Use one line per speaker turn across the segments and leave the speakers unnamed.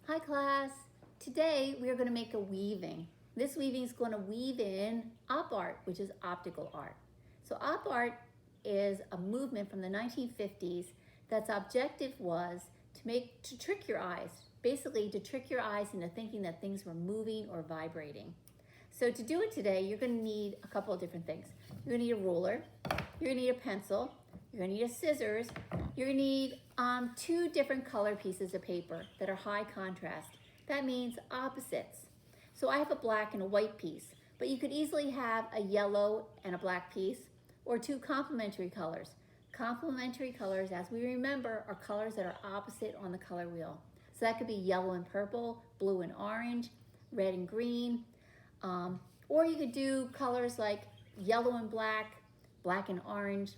Hi class. Today we are going to make a weaving. This weaving is going to weave in op art, which is optical art. So op art is a movement from the 1950s that's objective was to trick your eyes, basically to trick your eyes into thinking that things were moving or vibrating. So to do it today, you're going to need a couple of different things. You're going to need a ruler, you're going to need a pencil, you're going to need a scissors, you're going to need two different color pieces of paper that are high contrast. That means opposites. So I have a black and a white piece, but you could easily have a yellow and a black piece or two complementary colors. Complementary colors, as we remember, are colors that are opposite on the color wheel. So that could be yellow and purple, blue and orange, red and green, or you could do colors like yellow and black, black and orange,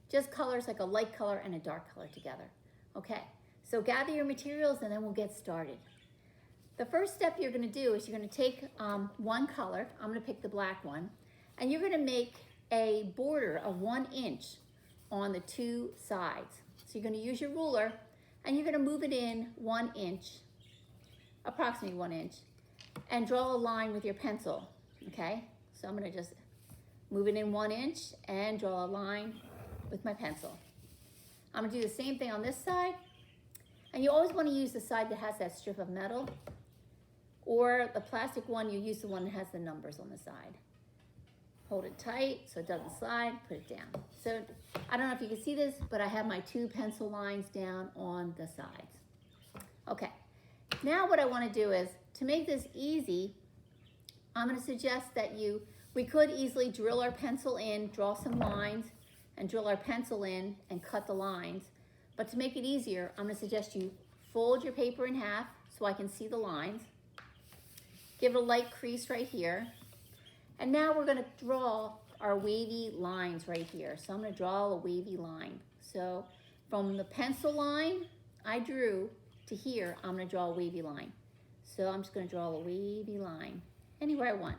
just colors like a light color and a dark color together. Okay, so gather your materials and then we'll get started. The first step you're going to do is you're going to take one color, I'm going to pick the black one, and you're going to make a border of 1 inch on the two sides. So you're going to use your ruler and you're going to move it in 1 inch, approximately 1 inch, and draw a line with your pencil, okay? So I'm going to just move it in 1 inch and draw a line with my pencil. I'm going to do the same thing on this side, and you always want to use the side that has that strip of metal, or the plastic one, you use the one that has the numbers on the side. Hold it tight so it doesn't slide, put it down. So I don't know if you can see this, but I have my two pencil lines down on the sides. Okay, now what I want to do is, to make this easy, I'm going to suggest that we could easily drill our pencil in, draw some lines, and drill our pencil in and cut the lines. But to make it easier, I'm going to suggest you fold your paper in half so I can see the lines. Give it a light crease right here. And now we're going to draw our wavy lines right here. So I'm going to draw a wavy line. So from the pencil line I drew to here, I'm going to draw a wavy line. So I'm just going to draw a wavy line anywhere I want.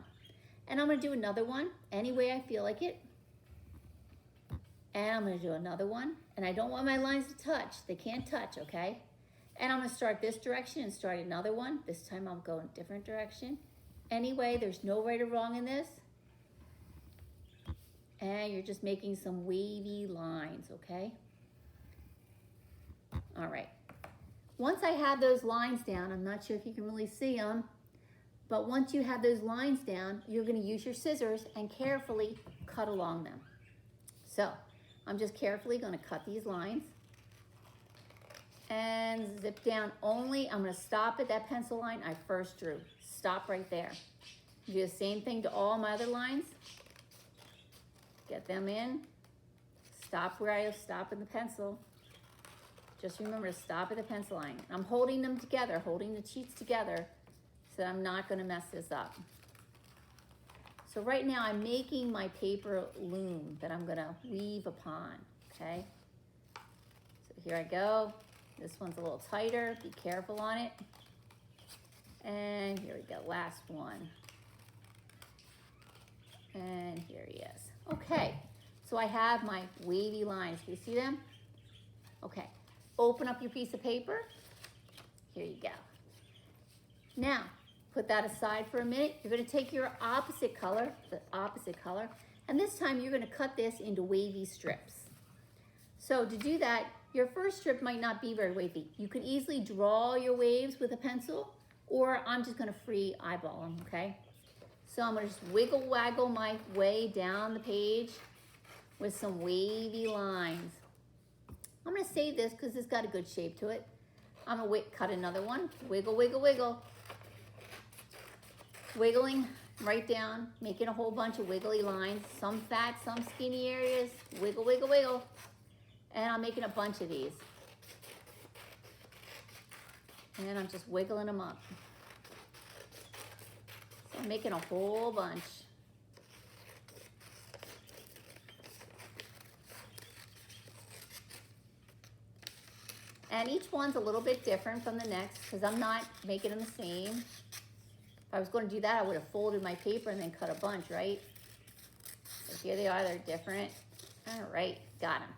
And I'm going to do another one any way I feel like it. And I'm going to do another one. And I don't want my lines to touch. They can't touch, okay? And I'm going to start this direction and start another one. This time I'll go in a different direction. Anyway, there's no right or wrong in this. And you're just making some wavy lines, okay? All right. Once I have those lines down, I'm not sure if you can really see them, but once you have those lines down, you're going to use your scissors and carefully cut along them. So I'm just carefully going to cut these lines and zip down only. I'm going to stop at that pencil line I first drew. Stop right there. Do the same thing to all my other lines. Get them in. Stop where I stop in the pencil. Just remember to stop at the pencil line. I'm holding them together, holding the sheets together, so I'm not going to mess this up. So right now I'm making my paper loom that I'm going to weave upon, okay? So here I go. This one's a little tighter. Be careful on it. And here we go, last one. And here he is. Okay, so I have my wavy lines. Do you see them? Okay. Open up your piece of paper. Here you go. Now, put that aside for a minute. You're going to take your opposite color, and this time you're going to cut this into wavy strips. So to do that, your first strip might not be very wavy. You could easily draw your waves with a pencil, or I'm just going to free eyeball them, okay? So I'm going to just wiggle waggle my way down the page with some wavy lines. I'm going to save this because it's got a good shape to it. I'm going to cut another one. Wiggle, wiggle, wiggle. Wiggling right down, making a whole bunch of wiggly lines. Some fat, some skinny areas. Wiggle, wiggle, wiggle. And I'm making a bunch of these. And I'm just wiggling them up. So I'm making a whole bunch. And each one's a little bit different from the next because I'm not making them the same. If I was going to do that, I would have folded my paper and then cut a bunch, right? So here they are, they're different. All right, got them.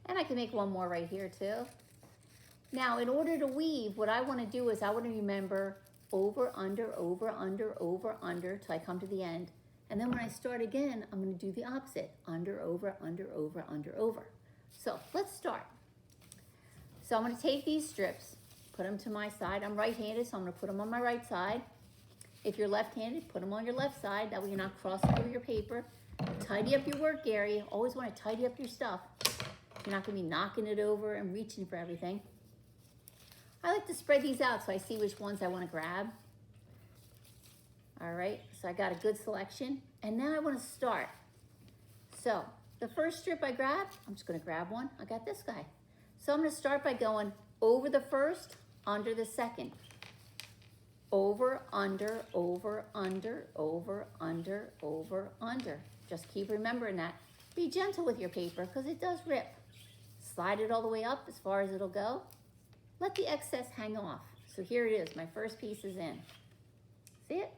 And I can make one more right here too. Now, in order to weave, what I want to do is I want to remember over, under, over, under, over, under, till I come to the end. And then when I start again, I'm going to do the opposite. Under, over, under, over, under, over. So let's start. So I'm going to take these strips, put them to my side. I'm right-handed, so I'm going to put them on my right side. If you're left-handed, put them on your left side. That way you're not crossing over your paper. Tidy up your work area. Always want to tidy up your stuff. You're not going to be knocking it over and reaching for everything. I like to spread these out so I see which ones I want to grab. All right, so I got a good selection. And now I want to start. So the first strip I grab, I'm just going to grab one. I got this guy. So I'm going to start by going over the first, under the second. Over, under, over, under, over, under, over, under. Just keep remembering that. Be gentle with your paper because it does rip. Slide it all the way up as far as it'll go. Let the excess hang off. So here it is, my first piece is in. See it?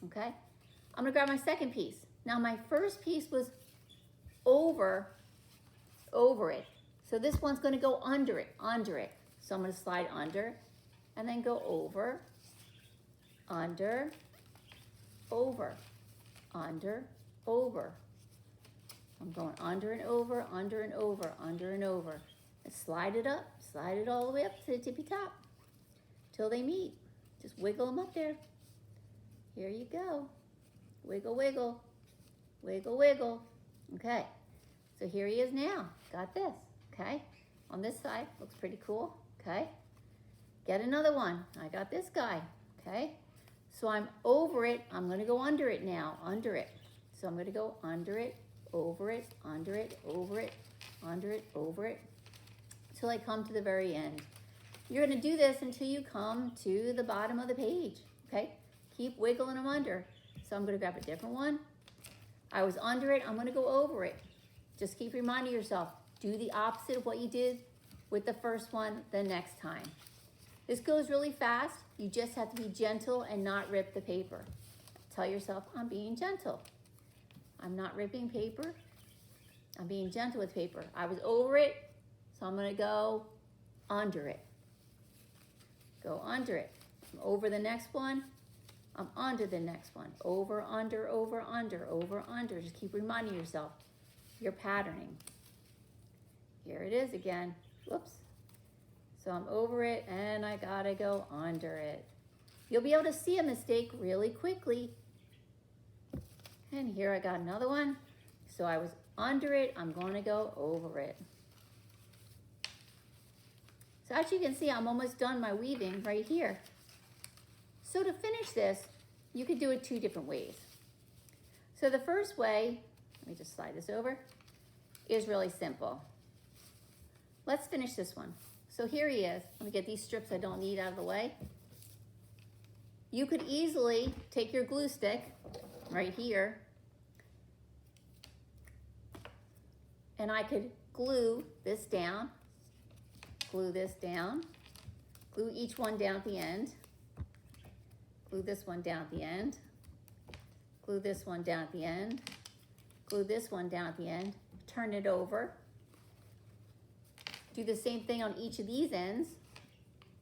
Okay. I'm gonna grab my second piece. Now my first piece was over it. So this one's gonna go under it. So I'm gonna slide under and then go over, under, over, under, over. I'm going under and over, under and over, under and over. And slide it up, slide it all the way up to the tippy top till they meet. Just wiggle them up there. Here you go. Wiggle, wiggle, wiggle, wiggle. Okay, so here he is now. Got this, okay? On this side, looks pretty cool, okay? Get another one. I got this guy, okay? So I'm over it. I'm gonna go under it now, under it. So I'm gonna go under it, over it, under it, over it, under it, over it, till I come to the very end. You're gonna do this until you come to the bottom of the page, okay? Keep wiggling them under. So I'm gonna grab a different one. I was under it, I'm gonna go over it. Just keep reminding yourself, do the opposite of what you did with the first one the next time. This goes really fast. You just have to be gentle and not rip the paper. Tell yourself, I'm being gentle. I'm not ripping paper. I'm being gentle with paper. I was over it, so I'm gonna go under it. Go under it. I'm over the next one. I'm under the next one. Over, under, over, under, over, under. Just keep reminding yourself, you're patterning. Here it is again. Whoops. So I'm over it and I gotta go under it. You'll be able to see a mistake really quickly. And here I got another one. So I was under it, I'm gonna go over it. So as you can see, I'm almost done my weaving right here. So to finish this, you could do it two different ways. So the first way, let me just slide this over, is really simple. Let's finish this one. So here he is. Let me get these strips I don't need out of the way. You could easily take your glue stick right here, and I could glue this down, glue this down, glue each one down at the end, glue this one down at the end, glue this one down at the end, glue this one down at the end, turn it over. Do the same thing on each of these ends,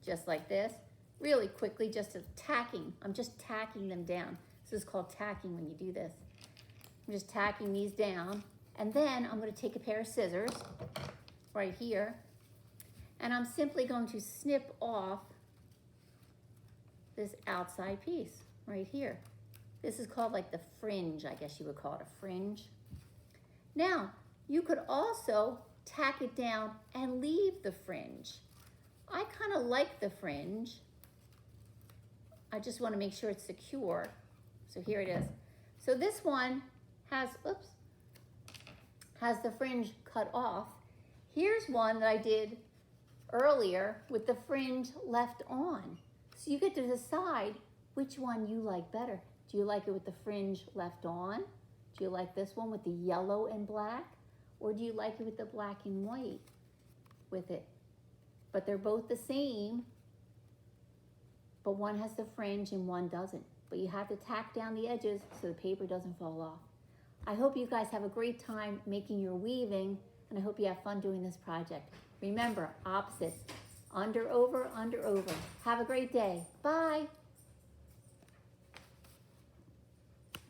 just like this. Really quickly, just tacking. I'm just tacking them down. This is called tacking when you do this. I'm just tacking these down. And then I'm going to take a pair of scissors right here. And I'm simply going to snip off this outside piece right here. This is called like the fringe, I guess you would call it a fringe. Now, you could also tack it down and leave the fringe. I kind of like the fringe. I just want to make sure it's secure. So here it is. So this one has, oops, has the fringe cut off. Here's one that I did earlier with the fringe left on. So you get to decide which one you like better. Do you like it with the fringe left on? Do you like this one with the yellow and black? Or do you like it with the black and white with it? But they're both the same, but one has the fringe and one doesn't. But you have to tack down the edges so the paper doesn't fall off. I hope you guys have a great time making your weaving, and I hope you have fun doing this project. Remember, opposites, Under, over, under, over. Have a great day. Bye.